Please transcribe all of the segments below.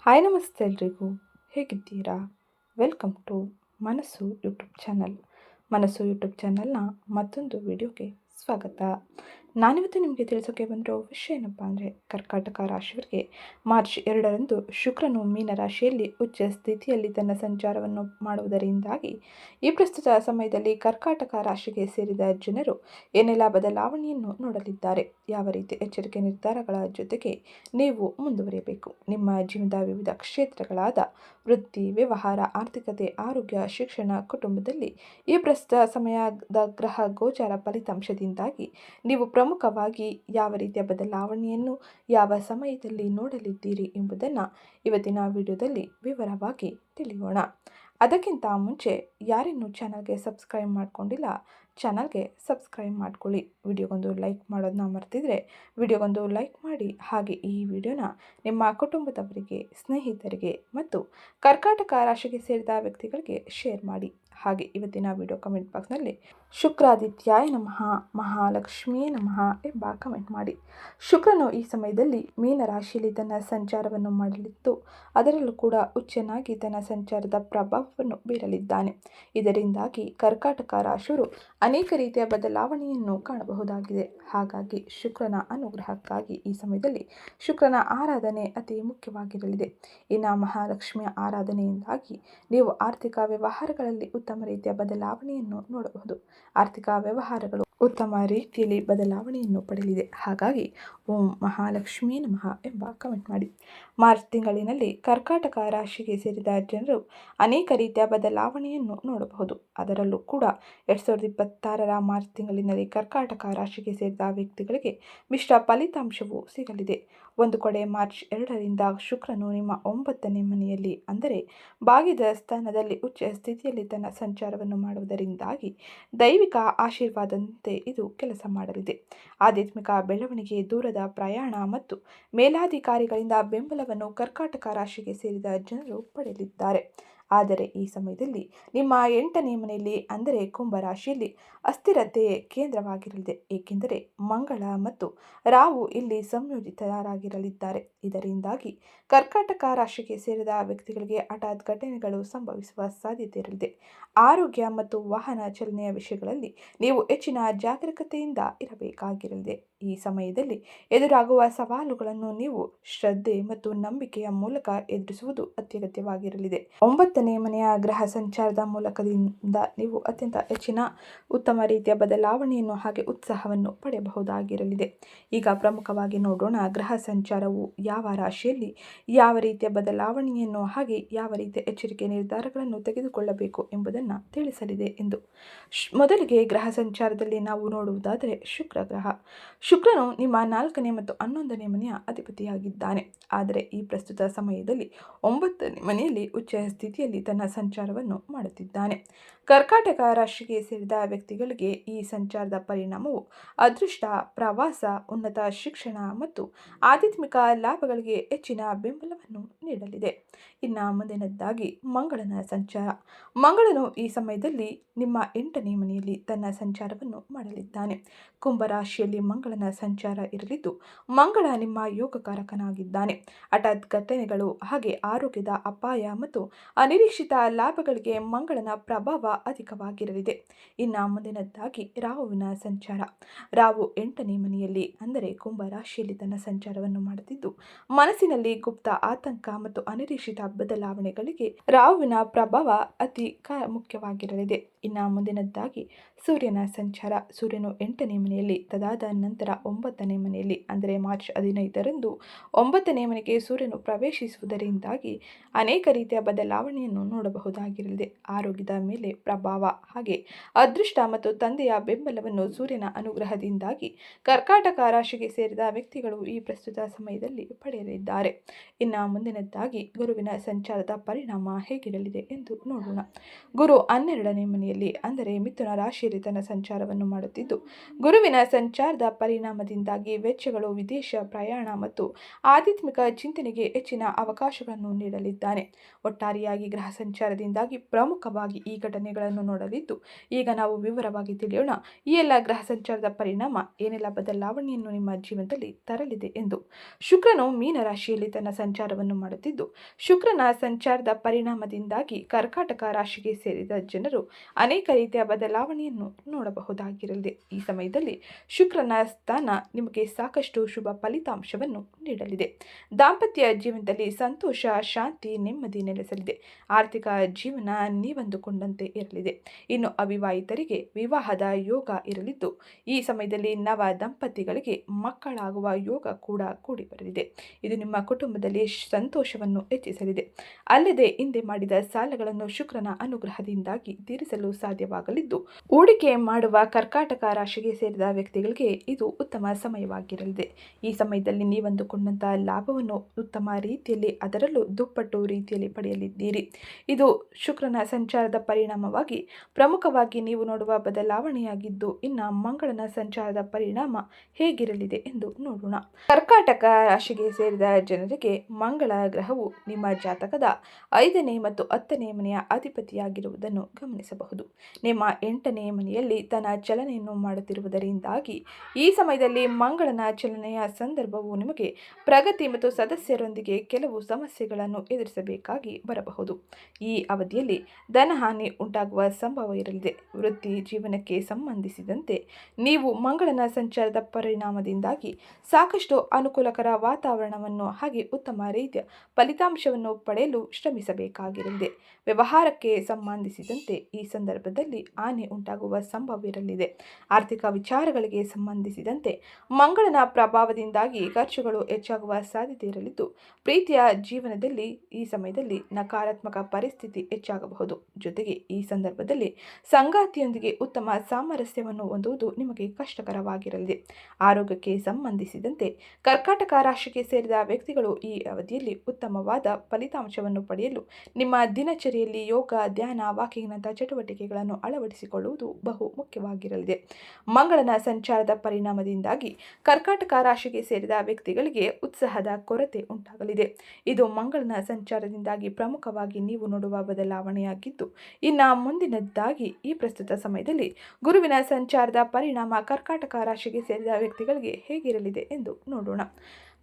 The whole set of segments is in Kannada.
ಹಾಯ್ ನಮಸ್ತೆ ಎಲ್ರಿಗೂ. ಹೇಗಿದ್ದೀರಾ? ವೆಲ್ಕಮ್ ಟು ಮನಸ್ಸು ಯೂಟ್ಯೂಬ್ ಚಾನಲ್. ಮನಸ್ಸು ಯೂಟ್ಯೂಬ್ ಚಾನಲ್ನ ಮತ್ತೊಂದು ವಿಡಿಯೋಗೆ ಸ್ವಾಗತ. ನಾನಿವತ್ತು ನಿಮಗೆ ತಿಳಿಸೋಕೆ ಬಂದಿರೋ ವಿಷಯ ಏನಪ್ಪ ಅಂದರೆ, ಕರ್ಕಾಟಕ ರಾಶಿಯವರಿಗೆ ಮಾರ್ಚ್ 2ರಂದು ಶುಕ್ರನು ಮೀನ ರಾಶಿಯಲ್ಲಿ ಉಚ್ಚ ಸ್ಥಿತಿಯಲ್ಲಿ ತನ್ನ ಸಂಚಾರವನ್ನು ಮಾಡುವುದರಿಂದಾಗಿ ಈ ಪ್ರಸ್ತುತ ಸಮಯದಲ್ಲಿ ಕರ್ಕಾಟಕ ರಾಶಿಗೆ ಸೇರಿದ ಜನರು ಏನೆಲ್ಲ ಬದಲಾವಣೆಯನ್ನು ನೋಡಲಿದ್ದಾರೆ, ಯಾವ ರೀತಿ ಎಚ್ಚರಿಕೆ ನಿರ್ಧಾರಗಳ ಜೊತೆಗೆ ನೀವು ಮುಂದುವರಿಯಬೇಕು. ನಿಮ್ಮ ಜೀವನದ ವಿವಿಧ ಕ್ಷೇತ್ರಗಳಾದ ವೃತ್ತಿ, ವ್ಯವಹಾರ, ಆರ್ಥಿಕತೆ, ಆರೋಗ್ಯ, ಶಿಕ್ಷಣ, ಕುಟುಂಬದಲ್ಲಿ ಈ ಪ್ರಸ್ತುತ ಸಮಯದ ಗ್ರಹ ಗೋಚಾರ ಫಲಿತಾಂಶದಿಂದಾಗಿ ನೀವು ಪ್ರಮುಖವಾಗಿ ಯಾವ ರೀತಿಯ ಬದಲಾವಣೆಯನ್ನು ಯಾವ ಸಮಯದಲ್ಲಿ ನೋಡಲಿದ್ದೀರಿ ಎಂಬುದನ್ನು ಇವತ್ತಿನ ವಿಡಿಯೋದಲ್ಲಿ ವಿವರವಾಗಿ ತಿಳಿಯೋಣ. ಅದಕ್ಕಿಂತ ಮುಂಚೆ ಯಾರಿನ್ನೂ ಚಾನಲ್ಗೆ ಸಬ್ಸ್ಕ್ರೈಬ್ ಮಾಡ್ಕೊಂಡಿಲ್ಲ, ಚಾನಲ್ಗೆ ಸಬ್ಸ್ಕ್ರೈಬ್ ಮಾಡ್ಕೊಳ್ಳಿ. ವಿಡಿಯೋಗೊಂದು ಲೈಕ್ ಮಾಡೋದನ್ನ ಮರ್ತಿದ್ರೆ ವಿಡಿಯೋಗೊಂದು ಲೈಕ್ ಮಾಡಿ. ಹಾಗೆ ಈ ವಿಡಿಯೋನ ನಿಮ್ಮ ಕುಟುಂಬದವರಿಗೆ, ಸ್ನೇಹಿತರಿಗೆ ಮತ್ತು ಕರ್ಕಾಟಕ ರಾಶಿಗೆ ಸೇರಿದ ವ್ಯಕ್ತಿಗಳಿಗೆ ಶೇರ್ ಮಾಡಿ. ಹಾಗೆ ಇವತ್ತಿನ ವಿಡಿಯೋ ಕಮೆಂಟ್ ಬಾಕ್ಸ್ನಲ್ಲಿ ಶುಕ್ರಾದಿತ್ಯಾಯ ನಮಃ, ಮಹಾಲಕ್ಷ್ಮಿಯೇ ನಮಃ ಎಂಬ ಕಮೆಂಟ್ ಮಾಡಿ. ಶುಕ್ರನು ಈ ಸಮಯದಲ್ಲಿ ಮೀನ ರಾಶಿಯಲ್ಲಿ ತನ್ನ ಸಂಚಾರವನ್ನು ಮಾಡಲಿದ್ದು, ಅದರಲ್ಲೂ ಕೂಡ ಉಚ್ಚನಾಗಿ ತನ್ನ ಸಂಚಾರದ ಪ್ರಭಾವವನ್ನು ಬೀರಲಿದ್ದಾನೆ. ಇದರಿಂದಾಗಿ ಕರ್ಕಾಟಕ ರಾಶಿಯವರು ಅನೇಕ ರೀತಿಯ ಬದಲಾವಣೆಯನ್ನು ಕಾಣಬಹುದಾಗಿದೆ. ಹಾಗಾಗಿ ಶುಕ್ರನ ಅನುಗ್ರಹಕ್ಕಾಗಿ ಈ ಸಮಯದಲ್ಲಿ ಶುಕ್ರನ ಆರಾಧನೆ ಅತಿ ಮುಖ್ಯವಾಗಿರಲಿದೆ. ಇನ್ನು ಮಹಾಲಕ್ಷ್ಮಿಯ ಆರಾಧನೆಯಿಂದಾಗಿ ನೀವು ಆರ್ಥಿಕ ವ್ಯವಹಾರಗಳಲ್ಲಿ ಉತ್ತಮ ರೀತಿಯ ಬದಲಾವಣೆಯನ್ನು ನೋಡಬಹುದು. ಆರ್ಥಿಕ ವ್ಯವಹಾರಗಳು ಉತ್ತಮ ರೀತಿಯಲ್ಲಿ ಬದಲಾವಣೆಯನ್ನು ಪಡೆಯಲಿದೆ. ಹಾಗಾಗಿ ಓಂ ಮಹಾಲಕ್ಷ್ಮೀ ನಮಃ ಎಂಬ ಕಮೆಂಟ್ ಮಾಡಿ. ಮಾರ್ಚ್ ತಿಂಗಳಿನಲ್ಲಿ ಕರ್ಕಾಟಕ ರಾಶಿಗೆ ಸೇರಿದ ಜನರು ಅನೇಕ ರೀತಿಯ ಬದಲಾವಣೆಯನ್ನು ನೋಡಬಹುದು. ಅದರಲ್ಲೂ ಕೂಡ 2026ರ ಮಾರ್ಚ್ ತಿಂಗಳಿನಲ್ಲಿ ಕರ್ಕಾಟಕ ರಾಶಿಗೆ ಸೇರಿದ ವ್ಯಕ್ತಿಗಳಿಗೆ ಮಿಶ್ರ ಫಲಿತಾಂಶವು ಸಿಗಲಿದೆ. ಒಂದು ಕಡೆ ಮಾರ್ಚ್ 2ರಿಂದ ಶುಕ್ರನು ನಿಮ್ಮ 9ನೇ ಮನೆಯಲ್ಲಿ ಅಂದರೆ ಭಾಗ್ಯದ ಸ್ಥಾನದಲ್ಲಿ ಉಚ್ಚ ಸ್ಥಿತಿಯಲ್ಲಿ ತನ್ನ ಸಂಚಾರವನ್ನು ಮಾಡುವುದರಿಂದಾಗಿ ದೈವಿಕ ಆಶೀರ್ವಾದದಂತೆ ಇದು ಕೆಲಸ ಮಾಡಲಿದೆ. ಆಧ್ಯಾತ್ಮಿಕ ಬೆಳವಣಿಗೆ, ದೂರದ ಪ್ರಯಾಣ ಮತ್ತು ಮೇಲಾಧಿಕಾರಿಗಳಿಂದ ಬೆಂಬಲವನ್ನು ಕರ್ಕಾಟಕ ರಾಶಿಗೆ ಸೇರಿದ ಜನರು ಪಡೆಯಲಿದ್ದಾರೆ. ಆದರೆ ಈ ಸಮಯದಲ್ಲಿ ನಿಮ್ಮ 8ನೇ ಮನೆಯಲ್ಲಿ ಅಂದರೆ ಕುಂಭರಾಶಿಯಲ್ಲಿ ಅಸ್ಥಿರತೆಯೇ ಕೇಂದ್ರವಾಗಿರಲಿದೆ. ಏಕೆಂದರೆ ಮಂಗಳ ಮತ್ತು ರಾಹು ಇಲ್ಲಿ ಸಂಯೋಜಿತರಾಗಿರಲಿದ್ದಾರೆ. ಇದರಿಂದಾಗಿ ಕರ್ಕಾಟಕ ರಾಶಿಗೆ ಸೇರಿದ ವ್ಯಕ್ತಿಗಳಿಗೆ ಹಠಾತ್ ಘಟನೆಗಳು ಸಂಭವಿಸುವ ಸಾಧ್ಯತೆ ಇರಲಿದೆ. ಆರೋಗ್ಯ ಮತ್ತು ವಾಹನ ಚಲನೆಯ ವಿಷಯಗಳಲ್ಲಿ ನೀವು ಹೆಚ್ಚಿನ ಜಾಗರೂಕತೆಯಿಂದ ಇರಬೇಕಾಗಿರಲಿದೆ. ಈ ಸಮಯದಲ್ಲಿ ಎದುರಾಗುವ ಸವಾಲುಗಳನ್ನು ನೀವು ಶ್ರದ್ಧೆ ಮತ್ತು ನಂಬಿಕೆಯ ಮೂಲಕ ಎದುರಿಸುವುದು ಅತ್ಯಗತ್ಯವಾಗಿರಲಿದೆ. 9ನೇ ಮನೆಯ ಗ್ರಹ ಸಂಚಾರದ ಮೂಲಕದಿಂದ ನೀವು ಅತ್ಯಂತ ಹೆಚ್ಚಿನ ಉತ್ತಮ ರೀತಿಯ ಬದಲಾವಣೆಯನ್ನು ಹಾಗೆ ಉತ್ಸಾಹವನ್ನು ಪಡೆಯಬಹುದಾಗಿರಲಿದೆ. ಈಗ ಪ್ರಮುಖವಾಗಿ ನೋಡೋಣ, ಗ್ರಹ ಸಂಚಾರವು ಯಾವ ರಾಶಿಯಲ್ಲಿ ಯಾವ ರೀತಿಯ ಬದಲಾವಣೆಯನ್ನು ಹಾಗೆ ಯಾವ ರೀತಿಯ ಎಚ್ಚರಿಕೆ ನಿರ್ಧಾರಗಳನ್ನು ತೆಗೆದುಕೊಳ್ಳಬೇಕು ಎಂಬುದನ್ನು ತಿಳಿಸಲಿದೆ ಎಂದು. ಮೊದಲಿಗೆ ಗ್ರಹ ಸಂಚಾರದಲ್ಲಿ ನಾವು ನೋಡುವುದಾದರೆ ಶುಕ್ರ ಗ್ರಹ. ಶುಕ್ರನು ನಿಮ್ಮ 4ನೇ ಮತ್ತು 11ನೇ ಮನೆಯ ಅಧಿಪತಿಯಾಗಿದ್ದಾನೆ. ಆದರೆ ಈ ಪ್ರಸ್ತುತ ಸಮಯದಲ್ಲಿ 9ನೇ ಮನೆಯಲ್ಲಿ ಉಚ್ಚ ಸ್ಥಿತಿಯಲ್ಲಿ ತನ್ನ ಸಂಚಾರವನ್ನು ಮಾಡುತ್ತಿದ್ದಾನೆ. ಕರ್ಕಾಟಕ ರಾಶಿಗೆ ಸೇರಿದ ವ್ಯಕ್ತಿಗಳಿಗೆ ಈ ಸಂಚಾರದ ಪರಿಣಾಮವು ಅದೃಷ್ಟ, ಪ್ರವಾಸ, ಉನ್ನತ ಶಿಕ್ಷಣ ಮತ್ತು ಆಧ್ಯಾತ್ಮಿಕ ಲಾಭಗಳಿಗೆ ಹೆಚ್ಚಿನ ಬೆಂಬಲವನ್ನು ನೀಡಲಿದೆ. ಇನ್ನು ಮುಂದಿನದ್ದಾಗಿ ಮಂಗಳನ ಸಂಚಾರ. ಮಂಗಳನು ಈ ಸಮಯದಲ್ಲಿ ನಿಮ್ಮ 8ನೇ ಮನೆಯಲ್ಲಿ ತನ್ನ ಸಂಚಾರವನ್ನು ಮಾಡಲಿದ್ದಾನೆ. ಕುಂಭರಾಶಿಯಲ್ಲಿ ಮಂಗಳನ ಸಂಚಾರ ಇರಲಿದ್ದು, ಮಂಗಳ ನಿಮ್ಮ ಯೋಗಕಾರಕನಾಗಿದ್ದಾನೆ. ಹಠಾತ್ ಘಟನೆಗಳು ಹಾಗೆ ಆರೋಗ್ಯದ ಅಪಾಯ ಮತ್ತು ಅನಿರೀಕ್ಷಿತ ಲಾಭಗಳಿಗೆ ಮಂಗಳನ ಪ್ರಭಾವ ಅಧಿಕವಾಗಿರಲಿದೆ. ಇನ್ನು ಮುಂದಿನದ್ದಾಗಿ ರಾಹುವಿನ ಸಂಚಾರ. ರಾಹು 8ನೇ ಮನೆಯಲ್ಲಿ ಅಂದರೆ ಕುಂಭರಾಶಿಯಲ್ಲಿ ತನ್ನ ಸಂಚಾರವನ್ನು ಮಾಡುತ್ತಿದ್ದು, ಮನಸ್ಸಿನಲ್ಲಿ ಗುಪ್ತ ಆತಂಕ ಮತ್ತು ಅನಿರೀಕ್ಷಿತ ಬದಲಾವಣೆಗಳಿಗೆ ರಾಹುವಿನ ಪ್ರಭಾವ ಅತಿ ಮುಖ್ಯವಾಗಿರಲಿದೆ. ಇನ್ನು ಮುಂದಿನದ್ದಾಗಿ ಸೂರ್ಯನ ಸಂಚಾರ. ಸೂರ್ಯನು 8ನೇ ಮನೆಯಲ್ಲಿ, ತದಾದ ನಂತರ 9ನೇ ಮನೆಯಲ್ಲಿ ಅಂದರೆ ಮಾರ್ಚ್ 15ರಂದು 9ನೇ ಮನೆಗೆ ಸೂರ್ಯನು ಪ್ರವೇಶಿಸುವುದರಿಂದಾಗಿ ಅನೇಕ ರೀತಿಯ ಬದಲಾವಣೆಯನ್ನು ನೋಡಬಹುದಾಗಿರಲಿದೆ. ಆರೋಗ್ಯದ ಮೇಲೆ ಪ್ರಭಾವ ಹಾಗೆ ಅದೃಷ್ಟ ಮತ್ತು ತಂದೆಯ ಬೆಂಬಲವನ್ನು ಸೂರ್ಯನ ಅನುಗ್ರಹದಿಂದಾಗಿ ಕರ್ಕಾಟಕ ರಾಶಿಗೆ ಸೇರಿದ ವ್ಯಕ್ತಿಗಳು ಈ ಪ್ರಸ್ತುತ ಸಮಯದಲ್ಲಿ ಪಡೆಯಲಿದ್ದಾರೆ. ಇನ್ನು ಮುಂದಿನದ್ದಾಗಿ ಗುರುವಿನ ಸಂಚಾರದ ಪರಿಣಾಮ ಹೇಗಿರಲಿದೆ ಎಂದು ನೋಡೋಣ. ಗುರು 12ನೇ ಮನೆಯಲ್ಲಿ ಅಂದರೆ ಮಿಥುನ ರಾಶಿಯಲ್ಲಿ ತನ್ನ ಸಂಚಾರವನ್ನು ಮಾಡುತ್ತಿದ್ದು, ಗುರುವಿನ ಸಂಚಾರದ ಪರಿಣಾಮ ಪರಿಣಾಮದಿಂದಾಗಿ ವೆಚ್ಚಗಳು, ವಿದೇಶ ಪ್ರಯಾಣ ಮತ್ತು ಆಧ್ಯಾತ್ಮಿಕ ಚಿಂತನೆಗೆ ಹೆಚ್ಚಿನ ಅವಕಾಶಗಳನ್ನು ನೀಡಲಿದ್ದಾನೆ. ಒಟ್ಟಾರೆಯಾಗಿ ಗ್ರಹ ಸಂಚಾರದಿಂದಾಗಿ ಪ್ರಮುಖವಾಗಿ ಈ ಘಟನೆಗಳನ್ನು ನೋಡಲಿದ್ದು, ಈಗ ನಾವು ವಿವರವಾಗಿ ತಿಳಿಯೋಣ ಈ ಎಲ್ಲ ಗ್ರಹ ಸಂಚಾರದ ಪರಿಣಾಮ ಏನೆಲ್ಲ ಬದಲಾವಣೆಯನ್ನು ನಿಮ್ಮ ಜೀವನದಲ್ಲಿ ತರಲಿದೆ ಎಂದು. ಶುಕ್ರನು ಮೀನ ರಾಶಿಯಲ್ಲಿ ತನ್ನ ಸಂಚಾರವನ್ನು ಮಾಡುತ್ತಿದ್ದು, ಶುಕ್ರನ ಸಂಚಾರದ ಪರಿಣಾಮದಿಂದಾಗಿ ಕರ್ಕಾಟಕ ರಾಶಿಗೆ ಸೇರಿದ ಜನರು ಅನೇಕ ರೀತಿಯ ಬದಲಾವಣೆಯನ್ನು ನೋಡಬಹುದಾಗಿರಲಿದೆ. ಈ ಸಮಯದಲ್ಲಿ ಶುಕ್ರನ ಸ್ಥಾನ ನಿಮಗೆ ಸಾಕಷ್ಟು ಶುಭ ಫಲಿತಾಂಶವನ್ನು ನೀಡಲಿದೆ. ದಾಂಪತ್ಯ ಜೀವನದಲ್ಲಿ ಸಂತೋಷ, ಶಾಂತಿ, ನೆಮ್ಮದಿ ನೆಲೆಸಲಿದೆ. ಆರ್ಥಿಕ ಜೀವನ ನೀವಂದುಕೊಂಡಂತೆ ಇರಲಿದೆ. ಇನ್ನು ಅವಿವಾಹಿತರಿಗೆ ವಿವಾಹದ ಯೋಗ ಇರಲಿದ್ದು, ಈ ಸಮಯದಲ್ಲಿ ನವ ದಂಪತಿಗಳಿಗೆ ಮಕ್ಕಳಾಗುವ ಯೋಗ ಕೂಡ ಕೂಡಿ ಬರಲಿದೆ. ಇದು ನಿಮ್ಮ ಕುಟುಂಬದಲ್ಲಿ ಸಂತೋಷವನ್ನು ಹೆಚ್ಚಿಸಲಿದೆ. ಅಲ್ಲದೆ ಹಿಂದೆ ಮಾಡಿದ ಸಾಲಗಳನ್ನು ಶುಕ್ರನ ಅನುಗ್ರಹದಿಂದಾಗಿ ತೀರಿಸಲು ಸಾಧ್ಯವಾಗಲಿದ್ದು, ಹೂಡಿಕೆ ಮಾಡುವ ಕರ್ಕಾಟಕ ರಾಶಿಗೆ ಸೇರಿದ ವ್ಯಕ್ತಿಗಳಿಗೆ ಇದು ಉತ್ತಮ ಸಮಯವಾಗಿರಲಿದೆ. ಈ ಸಮಯದಲ್ಲಿ ನೀವಂದುಕೊಂಡಂತಹ ಲಾಭವನ್ನು ಉತ್ತಮ ರೀತಿಯಲ್ಲಿ, ಅದರಲ್ಲೂ ದುಪ್ಪಟ್ಟು ರೀತಿಯಲ್ಲಿ ಪಡೆಯಲಿದ್ದೀರಿ. ಇದು ಶುಕ್ರನ ಸಂಚಾರದ ಪರಿಣಾಮವಾಗಿ ಪ್ರಮುಖವಾಗಿ ನೀವು ನೋಡುವ ಬದಲಾವಣೆಯಾಗಿದ್ದು, ಇನ್ನು ಮಂಗಳನ ಸಂಚಾರದ ಪರಿಣಾಮ ಹೇಗಿರಲಿದೆ ಎಂದು ನೋಡೋಣ. ಕರ್ಕಾಟಕ ರಾಶಿಗೆ ಸೇರಿದ ಜನರಿಗೆ ಮಂಗಳ ಗ್ರಹವು ನಿಮ್ಮ ಜಾತಕದ 5ನೇ ಮತ್ತು 10ನೇ ಮನೆಯ ಅಧಿಪತಿಯಾಗಿರುವುದನ್ನು ಗಮನಿಸಬಹುದು. ನಿಮ್ಮ 8ನೇ ಮನೆಯಲ್ಲಿ ತನ್ನ ಚಲನೆಯನ್ನು ಮಾಡುತ್ತಿರುವುದರಿಂದಾಗಿ ಈ ಸಮಯದಲ್ಲಿ ಮಂಗಳನ ಚಲನೆಯ ಸಂದರ್ಭವು ನಿಮಗೆ ಪ್ರಗತಿ ಮತ್ತು ಸದಸ್ಯರೊಂದಿಗೆ ಕೆಲವು ಸಮಸ್ಯೆಗಳನ್ನು ಎದುರಿಸಬೇಕಾಗಿ ಬರಬಹುದು. ಈ ಅವಧಿಯಲ್ಲಿ ಧನಹಾನಿ ಉಂಟಾಗುವ ಸಂಭವ ಇರಲಿದೆ. ವೃತ್ತಿ ಜೀವನಕ್ಕೆ ಸಂಬಂಧಿಸಿದಂತೆ ನೀವು ಮಂಗಳನ ಸಂಚಾರದ ಪರಿಣಾಮದಿಂದಾಗಿ ಸಾಕಷ್ಟು ಅನುಕೂಲಕರ ವಾತಾವರಣವನ್ನು ಹಾಗೆ ಉತ್ತಮ ರೀತಿಯ ಫಲಿತಾಂಶವನ್ನು ಪಡೆಯಲು ಶ್ರಮಿಸಬೇಕಾಗಿರಲಿದೆ. ವ್ಯವಹಾರಕ್ಕೆ ಸಂಬಂಧಿಸಿದಂತೆ ಈ ಸಂದರ್ಭದಲ್ಲಿ ಹಾನಿ ಉಂಟಾಗುವ ಸಂಭವವಿರಲಿದೆ. ಆರ್ಥಿಕ ವಿಚಾರಗಳಿಗೆ ಸಂಬಂಧಿಸಿದಂತೆ ಮಂಗಳನ ಪ್ರಭಾವದಿಂದಾಗಿ ಖರ್ಚುಗಳು ಹೆಚ್ಚಾಗುವ ಸಾಧ್ಯತೆ ಇರಲಿದ್ದು, ಪ್ರೀತಿಯ ಜೀವನದಲ್ಲಿ ಈ ಸಮಯದಲ್ಲಿ ನಕಾರಾತ್ಮಕ ಪರಿಸ್ಥಿತಿ ಹೆಚ್ಚಾಗಬಹುದು. ಜೊತೆಗೆ ಈ ಸಂದರ್ಭದಲ್ಲಿ ಸಂಗಾತಿಯೊಂದಿಗೆ ಉತ್ತಮ ಸಾಮರಸ್ಯವನ್ನು ಹೊಂದುವುದು ನಿಮಗೆ ಕಷ್ಟಕರವಾಗಿರಲಿದೆ. ಆರೋಗ್ಯಕ್ಕೆ ಸಂಬಂಧಿಸಿದಂತೆ ಕರ್ಕಾಟಕ ರಾಶಿಗೆ ಸೇರಿದ ವ್ಯಕ್ತಿಗಳು ಈ ಅವಧಿಯಲ್ಲಿ ಉತ್ತಮವಾದ ಫಲಿತಾಂಶವನ್ನು ಪಡೆಯಲು ನಿಮ್ಮ ದಿನಚರಿಯಲ್ಲಿ ಯೋಗ, ಧ್ಯಾನ, ವಾಕಿಂಗ್ನಂತಹ ಚಟುವಟಿಕೆಗಳನ್ನು ಅಳವಡಿಸಿಕೊಳ್ಳುವುದು ಬಹು ಮುಖ್ಯವಾಗಿರಲಿದೆ. ಮಂಗಳನ ಸಂಚಾರದ ಪರಿಣಾಮದಿಂದಾಗಿ ಕರ್ಕಾಟಕ ರಾಶಿಗೆ ಸೇರಿದ ವ್ಯಕ್ತಿಗಳಿಗೆ ಉತ್ಸಾಹದ ಕೊರತೆ ಉಂಟಾಗಲಿದೆ. ಇದು ಮಂಗಳನ ಸಂಚಾರದಿಂದಾಗಿ ಪ್ರಮುಖವಾಗಿ ನೀವು ನೋಡುವ ಬದಲಾವಣೆಯಾಗಿದ್ದು, ಇನ್ನು ಮುಂದಿನದ್ದಾಗಿ ಈ ಪ್ರಸ್ತುತ ಸಮಯದಲ್ಲಿ ಗುರುವಿನ ಸಂಚಾರದ ಪರಿಣಾಮ ಕರ್ಕಾಟಕ ರಾಶಿಗೆ ಸೇರಿದ ವ್ಯಕ್ತಿಗಳಿಗೆ ಹೇಗಿರಲಿದೆ ಎಂದು ನೋಡೋಣ.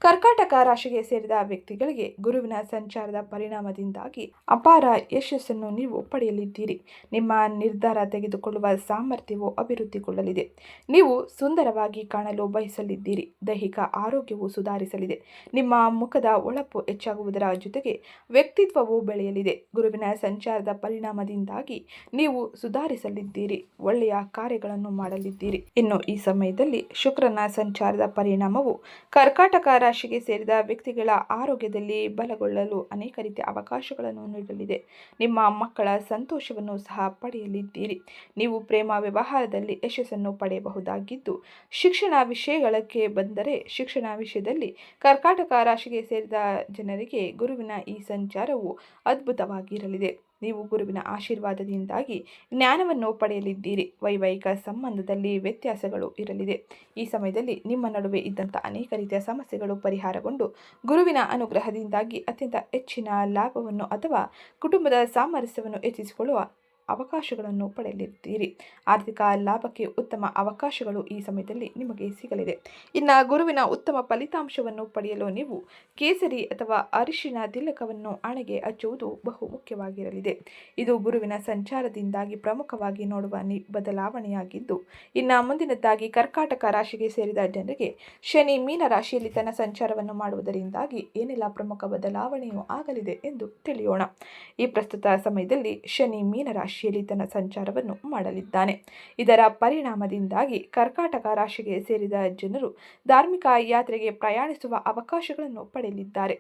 ಕರ್ಕಾಟಕ ರಾಶಿಗೆ ಸೇರಿದ ವ್ಯಕ್ತಿಗಳಿಗೆ ಗುರುವಿನ ಸಂಚಾರದ ಪರಿಣಾಮದಿಂದಾಗಿ ಅಪಾರ ಯಶಸ್ಸನ್ನು ನೀವು ಪಡೆಯಲಿದ್ದೀರಿ. ನಿಮ್ಮ ನಿರ್ಧಾರ ತೆಗೆದುಕೊಳ್ಳುವ ಸಾಮರ್ಥ್ಯವು ಅಭಿವೃದ್ಧಿಗೊಳ್ಳಲಿದೆ. ನೀವು ಸುಂದರವಾಗಿ ಕಾಣಲು ಬಯಸಲಿದ್ದೀರಿ. ದೈಹಿಕ ಆರೋಗ್ಯವು ಸುಧಾರಿಸಲಿದೆ. ನಿಮ್ಮ ಮುಖದ ಹೊಳಪು ಹೆಚ್ಚಾಗುವುದರ ಜೊತೆಗೆ ವ್ಯಕ್ತಿತ್ವವು ಬೆಳೆಯಲಿದೆ. ಗುರುವಿನ ಸಂಚಾರದ ಪರಿಣಾಮದಿಂದಾಗಿ ನೀವು ಸುಧಾರಿಸಲಿದ್ದೀರಿ. ಒಳ್ಳೆಯ ಕಾರ್ಯಗಳನ್ನು ಮಾಡಲಿದ್ದೀರಿ. ಇನ್ನು ಈ ಸಮಯದಲ್ಲಿ ಶುಕ್ರನ ಸಂಚಾರದ ಪರಿಣಾಮವು ಕರ್ಕಾಟಕ ರಾಶಿಗೆ ಸೇರಿದ ವ್ಯಕ್ತಿಗಳ ಆರೋಗ್ಯದಲ್ಲಿ ಬಲಗೊಳ್ಳಲು ಅನೇಕ ರೀತಿಯ ಅವಕಾಶಗಳನ್ನು ನೀಡಲಿದೆ. ನಿಮ್ಮ ಮಕ್ಕಳ ಸಂತೋಷವನ್ನು ಸಹ ಪಡೆಯಲಿದ್ದೀರಿ. ನೀವು ಪ್ರೇಮ ವ್ಯವಹಾರದಲ್ಲಿ ಯಶಸ್ಸನ್ನು ಪಡೆಯಬಹುದಾಗಿದ್ದು, ಶಿಕ್ಷಣ ವಿಷಯಗಳಿಗೆ ಬಂದರೆ ಶಿಕ್ಷಣ ವಿಷಯದಲ್ಲಿ ಕರ್ಕಾಟಕ ರಾಶಿಗೆ ಸೇರಿದ ಜನರಿಗೆ ಗುರುವಿನ ಈ ಸಂಚಾರವು ಅದ್ಭುತವಾಗಿರಲಿದೆ. ನೀವು ಗುರುವಿನ ಆಶೀರ್ವಾದದಿಂದಾಗಿ ಜ್ಞಾನವನ್ನು ಪಡೆಯಲಿದ್ದೀರಿ. ವೈವಾಹಿಕ ಸಂಬಂಧದಲ್ಲಿ ವ್ಯತ್ಯಾಸಗಳು ಇರಲಿದೆ. ಈ ಸಮಯದಲ್ಲಿ ನಿಮ್ಮ ನಡುವೆ ಇದ್ದಂಥ ಅನೇಕ ರೀತಿಯ ಸಮಸ್ಯೆಗಳು ಪರಿಹಾರಗೊಂಡು ಗುರುವಿನ ಅನುಗ್ರಹದಿಂದಾಗಿ ಅತ್ಯಂತ ಹೆಚ್ಚಿನ ಲಾಭವನ್ನು ಅಥವಾ ಕುಟುಂಬದ ಸಾಮರಸ್ಯವನ್ನು ಹೆಚ್ಚಿಸಿಕೊಳ್ಳುವ ಅವಕಾಶಗಳನ್ನು ಪಡೆಯಲಿದ್ದೀರಿ. ಆರ್ಥಿಕ ಲಾಭಕ್ಕೆ ಉತ್ತಮ ಅವಕಾಶಗಳು ಈ ಸಮಯದಲ್ಲಿ ನಿಮಗೆ ಸಿಗಲಿದೆ. ಇನ್ನು ಗುರುವಿನ ಉತ್ತಮ ಫಲಿತಾಂಶವನ್ನು ಪಡೆಯಲು ನೀವು ಕೇಸರಿ ಅಥವಾ ಅರಿಶಿನ ತಿಲಕವನ್ನು ಹಣೆಗೆ ಹಚ್ಚುವುದು ಬಹು ಮುಖ್ಯವಾಗಿರಲಿದೆ. ಇದು ಗುರುವಿನ ಸಂಚಾರದಿಂದಾಗಿ ಪ್ರಮುಖವಾಗಿ ನೋಡುವ ಬದಲಾವಣೆಯಾಗಿದ್ದು, ಇನ್ನು ಮುಂದಿನದ್ದಾಗಿ ಕರ್ಕಾಟಕ ರಾಶಿಗೆ ಸೇರಿದ ಜನರಿಗೆ ಶನಿ ಮೀನ ರಾಶಿಯಲ್ಲಿ ತನ್ನ ಸಂಚಾರವನ್ನು ಮಾಡುವುದರಿಂದಾಗಿ ಏನೆಲ್ಲ ಪ್ರಮುಖ ಬದಲಾವಣೆಯೂ ಆಗಲಿದೆ ಎಂದು ತಿಳಿಯೋಣ. ಈ ಪ್ರಸ್ತುತ ಸಮಯದಲ್ಲಿ ಶನಿ ಮೀನ ರಾಶಿಯಲ್ಲಿ ತನ್ನ ಸಂಚಾರವನ್ನು ಮಾಡಲಿದ್ದಾನೆ. ಇದರ ಪರಿಣಾಮದಿಂದಾಗಿ ಕರ್ಕಾಟಕ ರಾಶಿಗೆ ಸೇರಿದ ಜನರು ಧಾರ್ಮಿಕ ಯಾತ್ರೆಗೆ ಪ್ರಯಾಣಿಸುವ ಅವಕಾಶಗಳನ್ನು ಪಡೆಯಲಿದ್ದಾರೆ.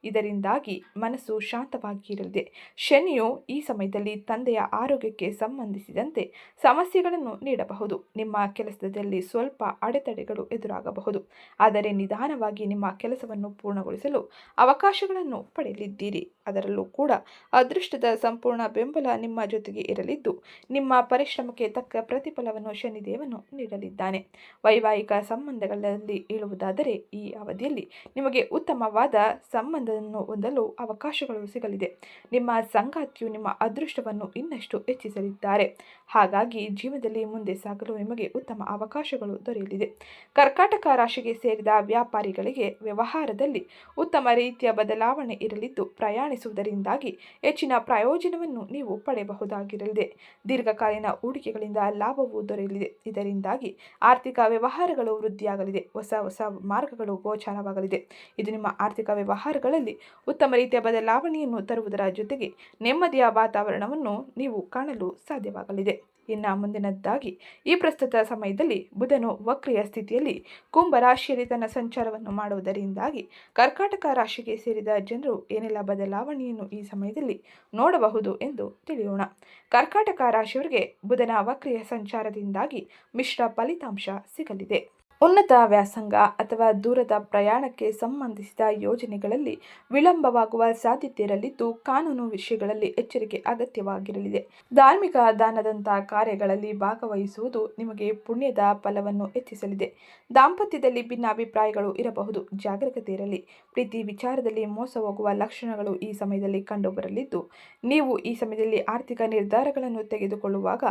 ಇದರಿಂದಾಗಿ ಮನಸ್ಸು ಶಾಂತವಾಗಿರಲಿದೆ. ಶನಿಯು ಈ ಸಮಯದಲ್ಲಿ ತಂದೆಯ ಆರೋಗ್ಯಕ್ಕೆ ಸಂಬಂಧಿಸಿದಂತೆ ಸಮಸ್ಯೆಗಳನ್ನು ನೀಡಬಹುದು. ನಿಮ್ಮ ಕೆಲಸದಲ್ಲಿ ಸ್ವಲ್ಪ ಅಡೆತಡೆಗಳು ಎದುರಾಗಬಹುದು. ಆದರೆ ನಿಧಾನವಾಗಿ ನಿಮ್ಮ ಕೆಲಸವನ್ನು ಪೂರ್ಣಗೊಳಿಸಲು ಅವಕಾಶಗಳನ್ನು ಪಡೆಯಲಿದ್ದೀರಿ. ಅದರಲ್ಲೂ ಕೂಡ ಅದೃಷ್ಟದ ಸಂಪೂರ್ಣ ಬೆಂಬಲ ನಿಮ್ಮ ಜೊತೆಗೆ ಇರಲಿದ್ದು, ನಿಮ್ಮ ಪರಿಶ್ರಮಕ್ಕೆ ತಕ್ಕ ಪ್ರತಿಫಲವನ್ನು ಶನಿದೇವನು ನೀಡಲಿದ್ದಾನೆ. ವೈವಾಹಿಕ ಸಂಬಂಧಗಳಲ್ಲಿ ಹೇಳುವುದಾದರೆ, ಈ ಅವಧಿಯಲ್ಲಿ ನಿಮಗೆ ಉತ್ತಮವಾದ ಸಂಬಂಧವನ್ನು ಹೊಂದಲು ಅವಕಾಶಗಳು ಸಿಗಲಿದೆ. ನಿಮ್ಮ ಸಂಗಾತಿಯು ನಿಮ್ಮ ಅದೃಷ್ಟವನ್ನು ಇನ್ನಷ್ಟು ಹೆಚ್ಚಿಸಲಿದ್ದಾರೆ. ಹಾಗಾಗಿ ಜೀವನದಲ್ಲಿ ಮುಂದೆ ಸಾಗಲು ನಿಮಗೆ ಉತ್ತಮ ಅವಕಾಶಗಳು ದೊರೆಯಲಿದೆ. ಕರ್ಕಾಟಕ ರಾಶಿಗೆ ಸೇರಿದ ವ್ಯಾಪಾರಿಗಳಿಗೆ ವ್ಯವಹಾರದಲ್ಲಿ ಉತ್ತಮ ರೀತಿಯ ಬದಲಾವಣೆ ಇರಲಿದ್ದು, ಪ್ರಯಾಣಿಸುವುದರಿಂದಾಗಿ ಹೆಚ್ಚಿನ ಪ್ರಯೋಜನವನ್ನು ನೀವು ಪಡೆಯಬಹುದಾಗಿರಲಿದೆ. ದೀರ್ಘಕಾಲೀನ ಹೂಡಿಕೆಗಳಿಂದ ಲಾಭವೂ ದೊರೆಯಲಿದೆ. ಇದರಿಂದಾಗಿ ಆರ್ಥಿಕ ವ್ಯವಹಾರಗಳು ವೃದ್ಧಿಯಾಗಲಿದೆ. ಹೊಸ ಮಾರ್ಗಗಳು ಗೋಚರವಾಗಲಿದೆ. ಇದು ನಿಮ್ಮ ಆರ್ಥಿಕ ವ್ಯವಹಾರಗಳಲ್ಲಿ ಉತ್ತಮ ರೀತಿಯ ಬದಲಾವಣೆಯನ್ನು ತರುವುದರ ಜೊತೆಗೆ ನೆಮ್ಮದಿಯ ವಾತಾವರಣವನ್ನು ನೀವು ಕಾಣಲು ಸಾಧ್ಯವಾಗಲಿದೆ. ಇನ್ನು ಮುಂದಿನದ್ದಾಗಿ, ಈ ಪ್ರಸ್ತುತ ಸಮಯದಲ್ಲಿ ಬುಧನು ವಕ್ರಿಯ ಸ್ಥಿತಿಯಲ್ಲಿ ಕುಂಭ ರಾಶಿಯಲ್ಲಿ ತನ್ನ ಸಂಚಾರವನ್ನು ಮಾಡುವುದರಿಂದಾಗಿ ಕರ್ಕಾಟಕ ರಾಶಿಗೆ ಸೇರಿದ ಜನರು ಏನೆಲ್ಲ ಬದಲಾವಣೆಯನ್ನು ಈ ಸಮಯದಲ್ಲಿ ನೋಡಬಹುದು ಎಂದು ತಿಳಿಯೋಣ. ಕರ್ಕಾಟಕ ರಾಶಿಯವರಿಗೆ ಬುಧನ ವಕ್ರಿಯ ಸಂಚಾರದಿಂದಾಗಿ ಮಿಶ್ರ ಫಲಿತಾಂಶ ಸಿಗಲಿದೆ. ಉನ್ನತ ವ್ಯಾಸಂಗ ಅಥವಾ ದೂರದ ಪ್ರಯಾಣಕ್ಕೆ ಸಂಬಂಧಿಸಿದ ಯೋಜನೆಗಳಲ್ಲಿ ವಿಳಂಬವಾಗುವ ಸಾಧ್ಯತೆ ಇರಲಿದ್ದು, ಕಾನೂನು ವಿಷಯಗಳಲ್ಲಿ ಎಚ್ಚರಿಕೆ ಅಗತ್ಯವಾಗಿರಲಿದೆ. ಧಾರ್ಮಿಕ ದಾನದಂತಹ ಕಾರ್ಯಗಳಲ್ಲಿ ಭಾಗವಹಿಸುವುದು ನಿಮಗೆ ಪುಣ್ಯದ ಫಲವನ್ನು ಹೆಚ್ಚಿಸಲಿದೆ. ದಾಂಪತ್ಯದಲ್ಲಿ ಭಿನ್ನಾಭಿಪ್ರಾಯಗಳು ಇರಬಹುದು, ಜಾಗರೂಕತೆ ಇರಲಿ. ಪ್ರೀತಿ ವಿಚಾರದಲ್ಲಿ ಮೋಸ ಹೋಗುವ ಲಕ್ಷಣಗಳು ಈ ಸಮಯದಲ್ಲಿ ಕಂಡುಬರಲಿದ್ದು, ನೀವು ಈ ಸಮಯದಲ್ಲಿ ಆರ್ಥಿಕ ನಿರ್ಧಾರಗಳನ್ನು ತೆಗೆದುಕೊಳ್ಳುವಾಗ